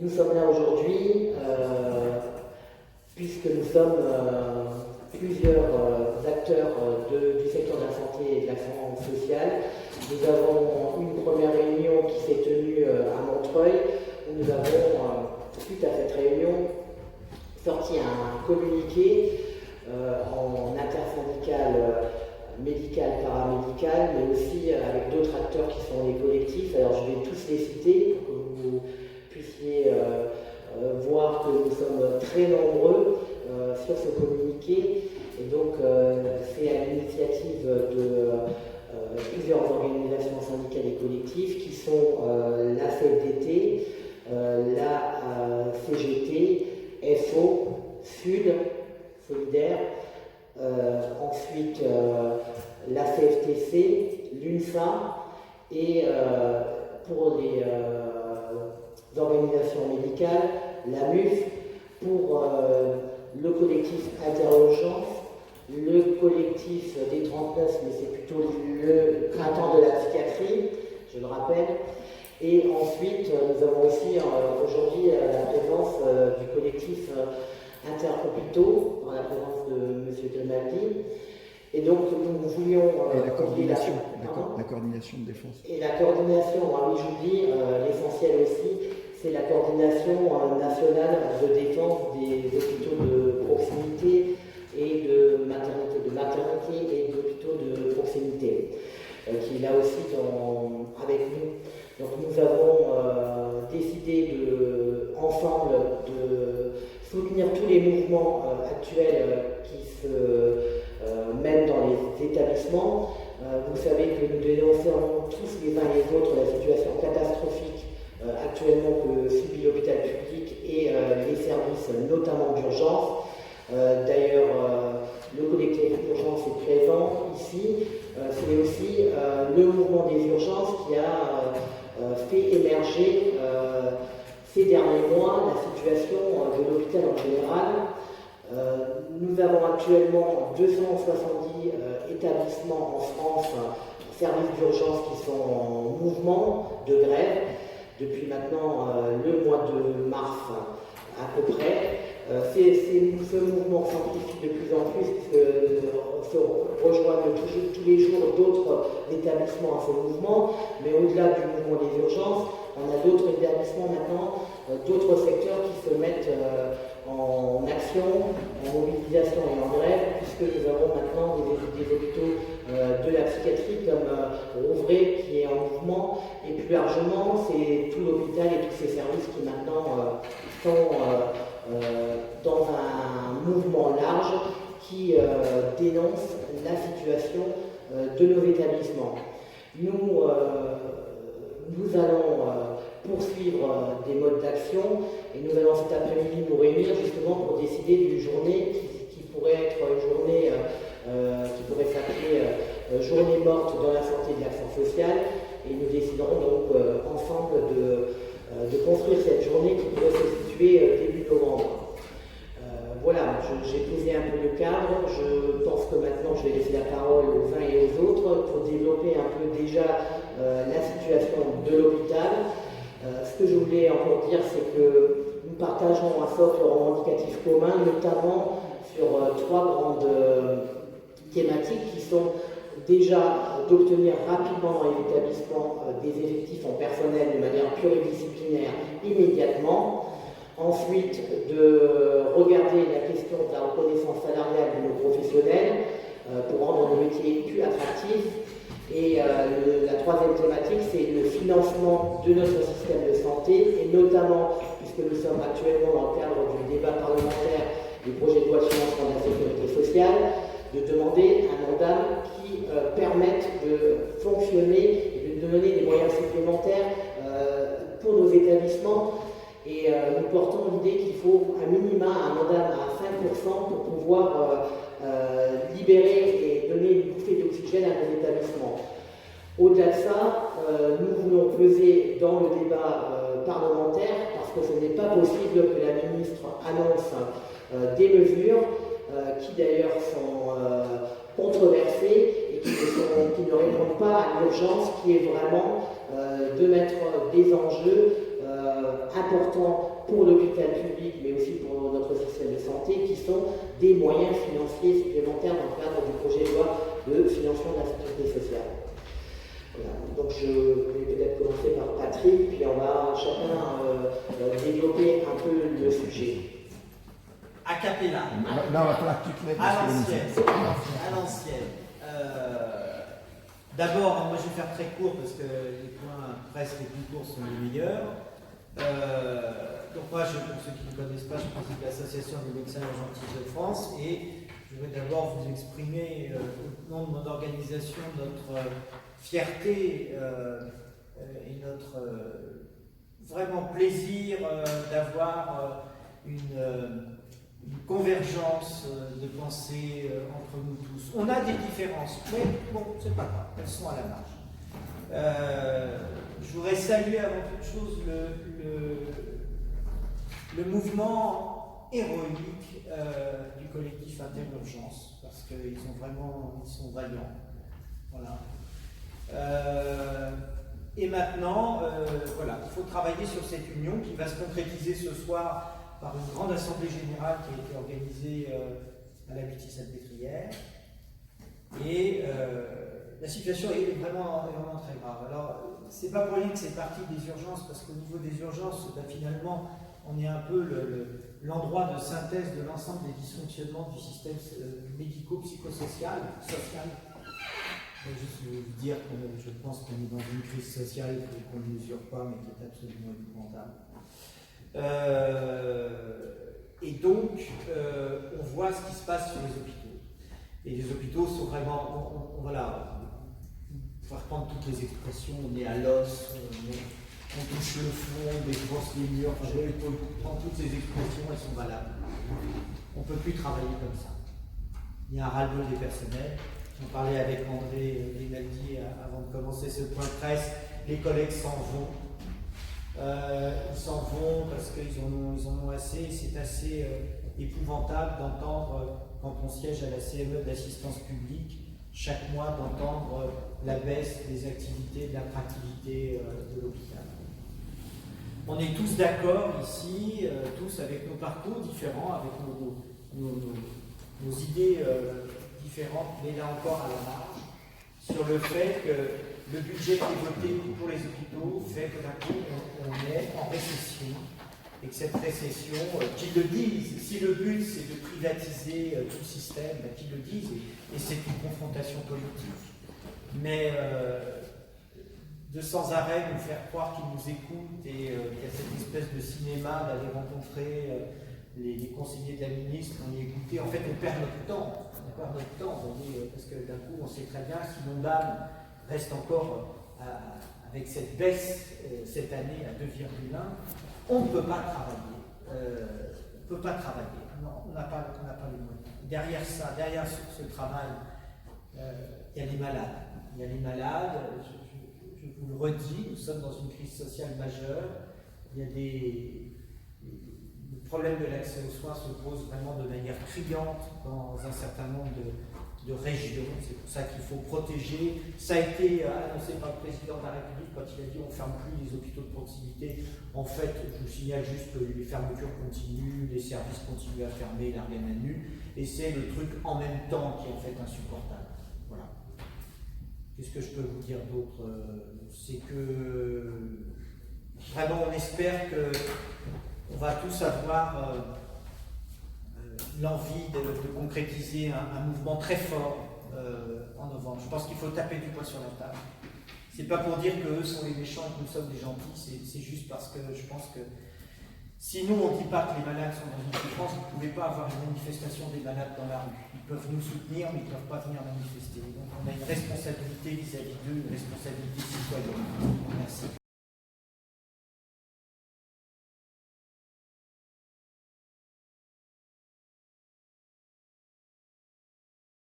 Nous sommes là aujourd'hui puisque nous sommes plusieurs acteurs du secteur de la santé et de l'action sociale. Nous avons une première réunion qui s'est tenue à Montreuil, où nous avons, suite à cette réunion, sorti un communiqué en intersyndical, médical, paramédical, mais aussi avec d'autres acteurs qui sont les collectifs. Alors je vais tous les citer pour que vous puissiez voir que nous sommes très nombreux sur ce communiqué. Et donc c'est à l'initiative de plusieurs organisations syndicales et collectives qui sont la CFDT, la CGT, FO, Sud, Solidaire, ensuite la CFTC, l'UNSA et pour les organisations médicales, la MUF, pour le collectif Interurgence, le collectif des 39, mais c'est plutôt le printemps de la psychiatrie, je le rappelle. Et ensuite, nous avons aussi aujourd'hui la présence du collectif Interhôpitaux, en la présence de M. Grimaldi. Et donc, nous voulions... et la coordination, la coordination de défense. Et la coordination, oui, j'oublie, l'essentiel aussi, c'est la coordination nationale de défense des hôpitaux de proximité et de maternité et d'hôpitaux de proximité, qui est là aussi avec nous. Donc nous avons décidé ensemble de soutenir tous les mouvements actuels qui se mènent dans les établissements. Vous savez que nous dénonçons tous les uns et les autres la situation catastrophique actuellement que subit l'hôpital public et les services, notamment d'urgence. D'ailleurs, le collectif d'urgence est présent ici. C'est aussi le mouvement des urgences qui a fait émerger ces derniers mois la situation de l'hôpital en général. Nous avons actuellement 270 établissements en France, services d'urgence qui sont en mouvement de grève depuis maintenant le mois de mars à peu près. Ce mouvement s'amplifie de plus en plus puisque se rejoignent tous les jours d'autres établissements à ce mouvement, mais au-delà du mouvement des urgences, on a d'autres établissements maintenant, d'autres secteurs qui se mettent en action, en mobilisation et en grève, puisque nous avons maintenant des hôpitaux de la psychiatrie comme Rouvray qui est en mouvement, et plus largement, c'est tout l'hôpital et tous ces services qui maintenant sont dans un mouvement large qui dénonce la situation de nos établissements. Nous allons poursuivre des modes d'action et nous allons cet après-midi nous réunir justement pour décider d'une journée qui pourrait être une journée qui pourrait s'appeler journée morte dans la santé et de l'action sociale, et nous déciderons donc ensemble de construire cette journée qui pourrait se situer début novembre. Voilà, j'ai posé un peu le cadre. Je pense que maintenant je vais laisser la parole aux uns et aux autres pour développer un peu déjà la situation de l'hôpital. Ce que je voulais encore dire, c'est que nous partageons un socle revendicatif commun, notamment sur trois grandes thématiques qui sont déjà d'obtenir rapidement dans les établissements des effectifs en personnel de manière pluridisciplinaire immédiatement. Ensuite, de regarder la question de la reconnaissance salariale de nos professionnels pour rendre nos métiers plus attractifs. Et la troisième thématique, c'est le financement de notre système de santé, et notamment, puisque nous sommes actuellement dans le cadre du débat parlementaire du projet de loi de financement de la sécurité sociale, de demander un Ondam qui permette de fonctionner et de donner des moyens supplémentaires pour nos établissements. Et nous portons l'idée qu'il faut un minima, un Ondam à 5% pour pouvoir libérer et donner une bouffée d'oxygène à nos établissements. Au-delà de ça, nous voulons peser dans le débat parlementaire parce que ce n'est pas possible que la ministre annonce des mesures qui d'ailleurs sont controversées et qui ne répondent pas à l'urgence qui est vraiment de mettre des enjeux importants pour l'hôpital public, mais aussi pour notre système de santé, qui sont des moyens financiers supplémentaires dans le cadre du projet de loi de financement de la sécurité sociale. Voilà. Donc je vais peut-être commencer par Patrick, puis on va chacun développer un peu le sujet. A cappella. Là, on va falloir que tu te mettes. À l'ancienne. D'abord, moi je vais faire très court parce que les points presque les plus courts sont les meilleurs. Donc moi, pour ceux qui ne me connaissent pas, je préside l'Association des médecins urgentistes de France et je voudrais d'abord vous exprimer au nom de mon organisation notre fierté et notre vraiment plaisir d'avoir une convergence de pensée entre nous tous. On a des différences, mais bon, c'est pas grave, elles sont à la marge. Je voudrais saluer avant toute chose le mouvement héroïque du collectif Interurgence, parce qu'ils sont vaillants. Voilà. Et maintenant, voilà, il faut travailler sur cette union qui va se concrétiser ce soir par une grande assemblée générale qui a été organisée à la Bûtis-Salpêtrière. Et la situation est vraiment très grave. Alors, c'est pas pour rien que c'est parti des urgences, parce qu'au niveau des urgences, finalement, on est un peu l'endroit de synthèse de l'ensemble des dysfonctionnements du système médico-psychosocial. Juste vous dire que je pense qu'on est dans une crise sociale qu'on ne mesure pas, mais qui est absolument épouvantable. Et donc, on voit ce qui se passe sur les hôpitaux. Et les hôpitaux sont vraiment, voilà, on va reprendre toutes les expressions, on est à l'os, on touche le fond, on défonce les murs, enfin, je prends toutes ces expressions, elles sont valables. On ne peut plus travailler comme ça. Il y a un ras-le-bol des personnels. J'en parlais avec André Rinaldi avant de commencer ce point de presse. Les collègues s'en vont. Ils s'en vont parce qu'ils en ont assez. C'est assez épouvantable d'entendre, quand on siège à la CME d'assistance publique, chaque mois d'entendre la baisse des activités, de l'attractivité de l'hôpital. On est tous d'accord ici, tous avec nos parcours différents, avec nos idées différentes, mais là encore à la marge, sur le fait que le budget qui est voté pour les hôpitaux fait que d'un coup on est en récession et que cette récession, qu'ils le disent, si le but c'est de privatiser tout le système, qu'ils le disent, et c'est une confrontation politique. Mais de sans arrêt nous faire croire qu'ils nous écoutent et qu'il y a cette espèce de cinéma d'aller rencontrer les conseillers de la ministre, on y écoutait, en fait on perd notre temps. Parce que d'un coup on sait très bien si l'Ondam reste encore avec cette baisse cette année à 2,1, on ne peut pas travailler. Non, on n'a pas les moyens. Derrière ça, derrière ce travail, il y a les malades. Je vous le redis, nous sommes dans une crise sociale majeure. Il y a le problème de l'accès aux soins se pose vraiment de manière criante dans un certain nombre de régions. C'est pour ça qu'il faut protéger. Ça a été annoncé par le président de la République quand il a dit on ne ferme plus les hôpitaux de proximité. En fait, je vous signale juste que les fermetures continuent, les services continuent à fermer, la reine à nu, et c'est le truc en même temps qui est en fait insupportable. Voilà. Qu'est-ce que je peux vous dire d'autre? C'est que vraiment on espère que on va tous avoir l'envie de concrétiser un mouvement très fort en novembre. Je pense qu'il faut taper du poing sur la table. C'est pas pour dire qu'eux sont les méchants et que nous sommes les gentils, c'est juste parce que je pense que si nous on ne dit pas que les malades sont dans une souffrance, vous ne pouvez pas avoir une manifestation des malades dans la rue. Ils peuvent nous soutenir, mais ils ne peuvent pas venir manifester. Donc on a une responsabilité vis-à-vis d'eux, une responsabilité